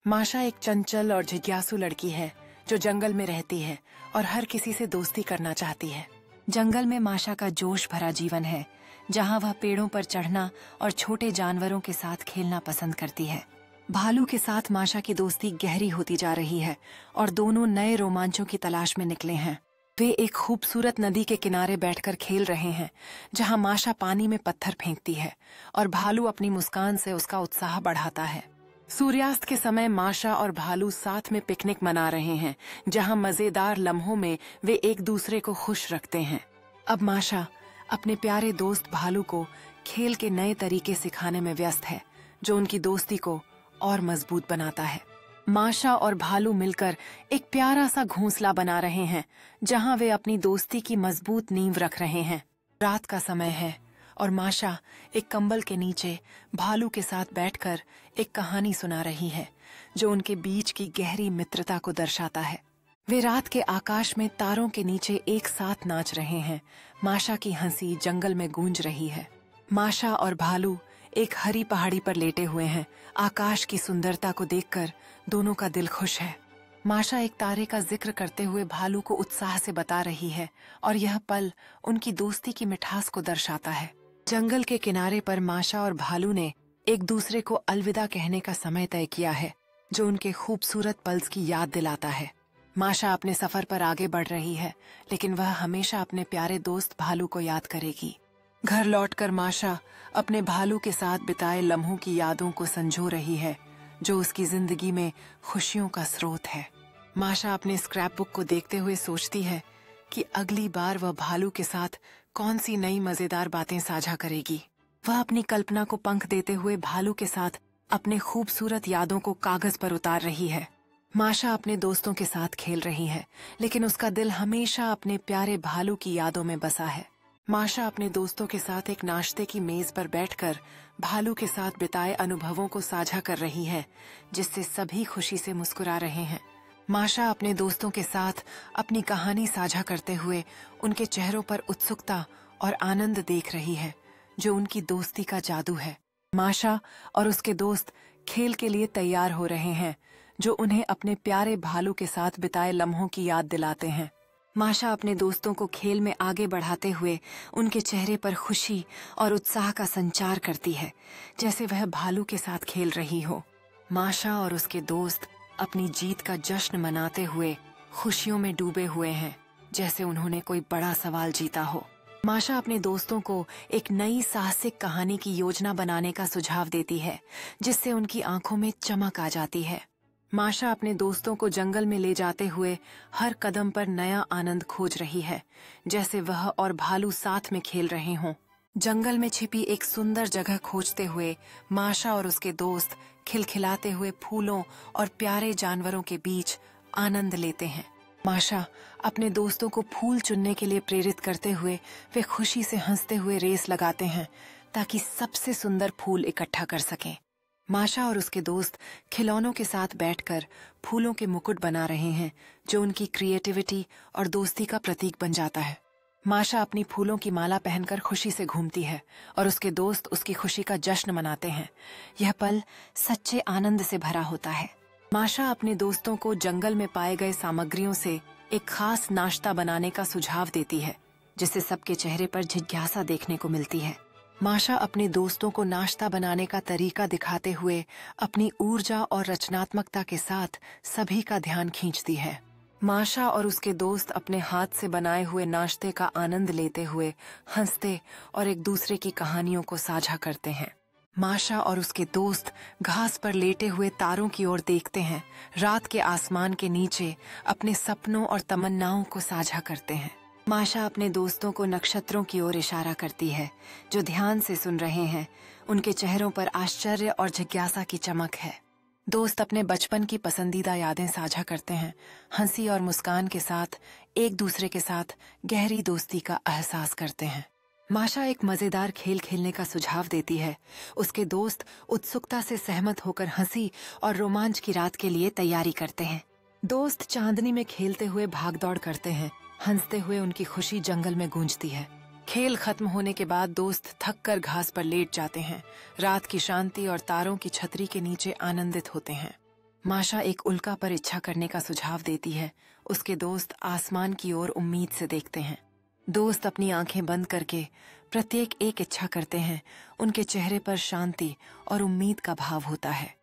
माशा एक चंचल और जिज्ञासु लड़की है जो जंगल में रहती है और हर किसी से दोस्ती करना चाहती है। जंगल में माशा का जोश भरा जीवन है, जहां वह पेड़ों पर चढ़ना और छोटे जानवरों के साथ खेलना पसंद करती है। भालू के साथ माशा की दोस्ती गहरी होती जा रही है और दोनों नए रोमांचों की तलाश में निकले हैं। वे एक खूबसूरत नदी के किनारे बैठकर खेल रहे हैं, जहां माशा पानी में पत्थर फेंकती है और भालू अपनी मुस्कान से उसका उत्साह बढ़ाता है। सूर्यास्त के समय माशा और भालू साथ में पिकनिक मना रहे हैं, जहां मजेदार लम्हों में वे एक दूसरे को खुश रखते हैं। अब माशा अपने प्यारे दोस्त भालू को खेल के नए तरीके सिखाने में व्यस्त है, जो उनकी दोस्ती को और मजबूत बनाता है। माशा और भालू मिलकर एक प्यारा सा घोंसला बना रहे हैं, जहां वे अपनी दोस्ती की मजबूत नींव रख रहे हैं। रात का समय है और माशा एक कंबल के नीचे भालू के साथ बैठकर एक कहानी सुना रही है, जो उनके बीच की गहरी मित्रता को दर्शाता है। वे रात के आकाश में तारों के नीचे एक साथ नाच रहे हैं। माशा की हंसी जंगल में गूंज रही है। माशा और भालू एक हरी पहाड़ी पर लेटे हुए हैं। आकाश की सुंदरता को देखकर दोनों का दिल खुश है। माशा एक तारे का जिक्र करते हुए भालू को उत्साह से बता रही है और यह पल उनकी दोस्ती की मिठास को दर्शाता है। जंगल के किनारे पर माशा और भालू ने एक दूसरे को अलविदा कहने का समय तय किया है, जो उनके खूबसूरत पल्स की याद दिलाता है। माशा अपने सफर पर आगे बढ़ रही है, लेकिन वह हमेशा अपने प्यारे दोस्त भालू को याद करेगी। घर लौटकर माशा अपने भालू के साथ बिताए लम्हों की यादों को संजो रही है, जो उसकी जिंदगी में खुशियों का स्रोत है। माशा अपने स्क्रैप बुक को देखते हुए सोचती है कि अगली बार वह भालू के साथ कौन सी नई मजेदार बातें साझा करेगी। वह अपनी कल्पना को पंख देते हुए भालू के साथ अपने खूबसूरत यादों को कागज पर उतार रही है। माशा अपने दोस्तों के साथ खेल रही है, लेकिन उसका दिल हमेशा अपने प्यारे भालू की यादों में बसा है। माशा अपने दोस्तों के साथ एक नाश्ते की मेज पर बैठकर भालू के साथ बिताए अनुभवों को साझा कर रही है, जिससे सभी खुशी से मुस्कुरा रहे हैं। माशा अपने दोस्तों के साथ अपनी कहानी साझा करते हुए उनके चेहरों पर उत्सुकता और आनंद देख रही है, जो उनकी दोस्ती का जादू है। माशा और उसके दोस्त खेल के लिए तैयार हो रहे हैं, जो उन्हें अपने प्यारे भालू के साथ बिताए लम्हों की याद दिलाते हैं। माशा अपने दोस्तों को खेल में आगे बढ़ाते हुए उनके चेहरे पर खुशी और उत्साह का संचार करती है, जैसे वह भालू के साथ खेल रही हो। माशा और उसके दोस्त अपनी जीत का जश्न मनाते हुए खुशियों में डूबे हुए हैं, जैसे उन्होंने कोई बड़ा सवाल जीता हो। माशा अपने दोस्तों को एक नई साहसिक कहानी की योजना बनाने का सुझाव देती है, जिससे उनकी आंखों में चमक आ जाती है। माशा अपने दोस्तों को जंगल में ले जाते हुए हर कदम पर नया आनंद खोज रही है, जैसे वह और भालू साथ में खेल रहे हों। जंगल में छिपी एक सुंदर जगह खोजते हुए माशा और उसके दोस्त खिलखिलाते हुए फूलों और प्यारे जानवरों के बीच आनंद लेते हैं। माशा अपने दोस्तों को फूल चुनने के लिए प्रेरित करते हुए वे खुशी से हंसते हुए रेस लगाते हैं, ताकि सबसे सुंदर फूल इकट्ठा कर सकें। माशा और उसके दोस्त खिलौनों के साथ बैठकर फूलों के मुकुट बना रहे हैं, जो उनकी क्रिएटिविटी और दोस्ती का प्रतीक बन जाता है। माशा अपनी फूलों की माला पहनकर खुशी से घूमती है और उसके दोस्त उसकी खुशी का जश्न मनाते हैं। यह पल सच्चे आनंद से भरा होता है। माशा अपने दोस्तों को जंगल में पाए गए सामग्रियों से एक खास नाश्ता बनाने का सुझाव देती है, जिससे सबके चेहरे पर जिज्ञासा देखने को मिलती है। माशा अपने दोस्तों को नाश्ता बनाने का तरीका दिखाते हुए अपनी ऊर्जा और रचनात्मकता के साथ सभी का ध्यान खींचती है। माशा और उसके दोस्त अपने हाथ से बनाए हुए नाश्ते का आनंद लेते हुए हंसते और एक दूसरे की कहानियों को साझा करते हैं। माशा और उसके दोस्त घास पर लेटे हुए तारों की ओर देखते हैं, रात के आसमान के नीचे अपने सपनों और तमन्नाओं को साझा करते हैं। माशा अपने दोस्तों को नक्षत्रों की ओर इशारा करती है, जो ध्यान से सुन रहे हैं। उनके चेहरों पर आश्चर्य और जिज्ञासा की चमक है। दोस्त अपने बचपन की पसंदीदा यादें साझा करते हैं, हंसी और मुस्कान के साथ एक दूसरे के साथ गहरी दोस्ती का एहसास करते हैं। माशा एक मजेदार खेल खेलने का सुझाव देती है। उसके दोस्त उत्सुकता से सहमत होकर हंसी और रोमांच की रात के लिए तैयारी करते हैं। दोस्त चांदनी में खेलते हुए भागदौड़ करते हैं, हंसते हुए उनकी खुशी जंगल में गूंजती है। खेल खत्म होने के बाद दोस्त थक कर घास पर लेट जाते हैं, रात की शांति और तारों की छतरी के नीचे आनंदित होते हैं। माशा एक उल्का पर इच्छा करने का सुझाव देती है। उसके दोस्त आसमान की ओर उम्मीद से देखते हैं। दोस्त अपनी आंखें बंद करके प्रत्येक एक इच्छा करते हैं। उनके चेहरे पर शांति और उम्मीद का भाव होता है।